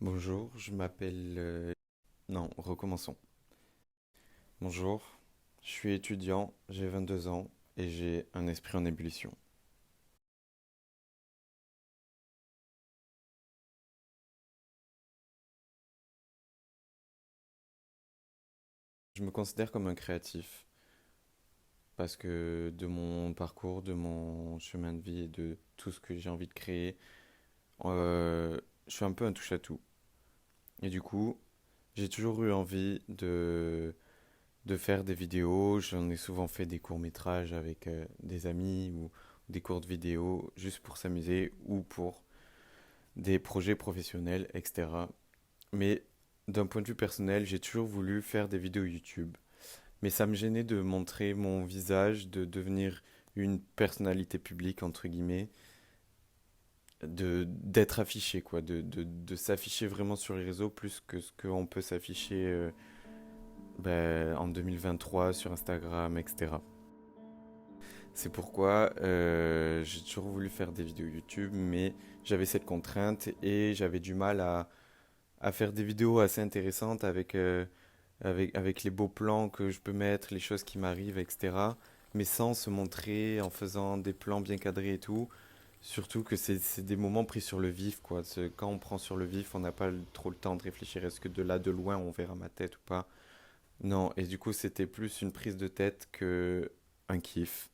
Bonjour, je m'appelle... Non, recommençons. Bonjour, je suis étudiant, j'ai 22 ans et j'ai un esprit en ébullition. Je me considère comme un créatif parce que de mon parcours, de mon chemin de vie et de tout ce que j'ai envie de créer, euh, je suis un peu un touche-à-tout. Et du coup, j'ai toujours eu envie de faire des vidéos. J'en ai souvent fait des courts-métrages avec des amis ou des courtes vidéos juste pour s'amuser ou pour des projets professionnels, etc. Mais d'un point de vue personnel, j'ai toujours voulu faire des vidéos YouTube. Mais ça me gênait de montrer mon visage, de devenir une personnalité publique, entre guillemets, d'être affiché, quoi, de s'afficher vraiment sur les réseaux plus que ce qu'on peut s'afficher en 2023 sur Instagram, etc. C'est pourquoi j'ai toujours voulu faire des vidéos YouTube, mais j'avais cette contrainte et j'avais du mal à faire des vidéos assez intéressantes avec les beaux plans que je peux mettre, les choses qui m'arrivent, etc. Mais sans se montrer en faisant des plans bien cadrés et tout. Surtout que c'est des moments pris sur le vif, quoi. Quand on prend sur le vif, on n'a pas trop le temps de réfléchir. Est-ce que de là, de loin, on verra ma tête ou pas? Non, et du coup, c'était plus une prise de tête que un kiff.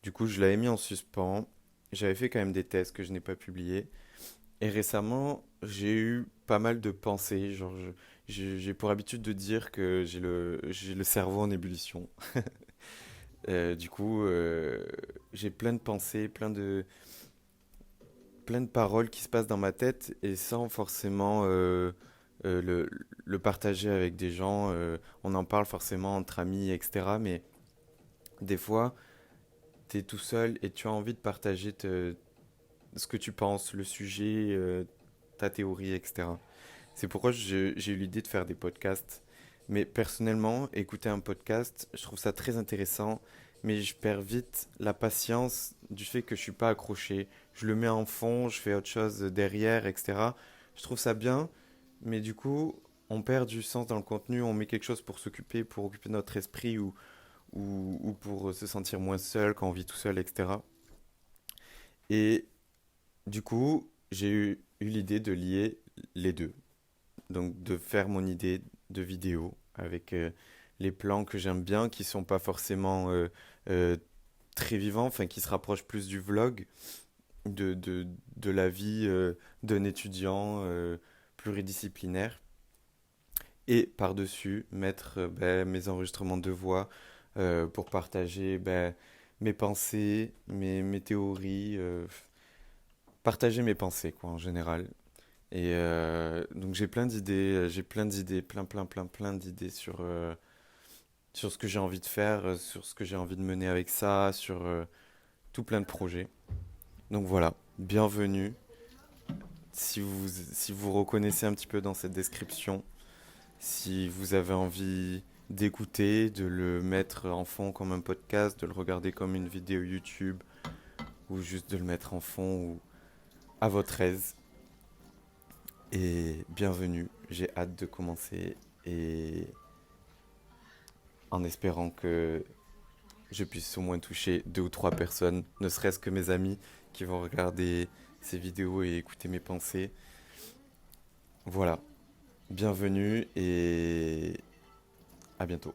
Du coup, je l'avais mis en suspens. J'avais fait quand même des tests que je n'ai pas publiés. Et récemment, j'ai eu pas mal de pensées. Genre, j'ai pour habitude de dire que j'ai le cerveau en ébullition. Du coup, j'ai plein de pensées, plein de paroles qui se passent dans ma tête et sans forcément le partager avec des gens. On en parle forcément entre amis, etc. Mais des fois, tu es tout seul et tu as envie de partager ce que tu penses, le sujet, ta théorie, etc. C'est pourquoi j'ai eu l'idée de faire des podcasts. Mais personnellement, écouter un podcast, je trouve ça très intéressant, mais je perds vite la patience du fait que je suis pas accroché. Je le mets en fond, je fais autre chose derrière, etc. Je trouve ça bien, mais du coup, on perd du sens dans le contenu, on met quelque chose pour s'occuper, pour occuper notre esprit ou pour se sentir moins seul quand on vit tout seul, etc. Et du coup, eu l'idée de lier les deux. Donc de faire mon idée de vidéo avec les plans que j'aime bien, qui sont pas forcément euh, très vivants, enfin qui se rapprochent plus du vlog, de, de, de la vie d'un étudiant pluridisciplinaire. Et par-dessus, mettre mes enregistrements de voix pour partager mes pensées, mes théories, partager mes pensées quoi en général. Et donc j'ai plein d'idées, plein d'idées sur ce que j'ai envie de faire, sur ce que j'ai envie de mener avec ça, sur tout plein de projets. Donc voilà, bienvenue. Si vous reconnaissez un petit peu dans cette description, si vous avez envie d'écouter, de le mettre en fond comme un podcast, de le regarder comme une vidéo YouTube, ou juste de le mettre en fond ou à votre aise, et bienvenue. J'ai hâte de commencer et en espérant que je puisse au moins toucher deux ou trois personnes, ne serait-ce que mes amis qui vont regarder ces vidéos et écouter mes pensées. Voilà, bienvenue et à bientôt.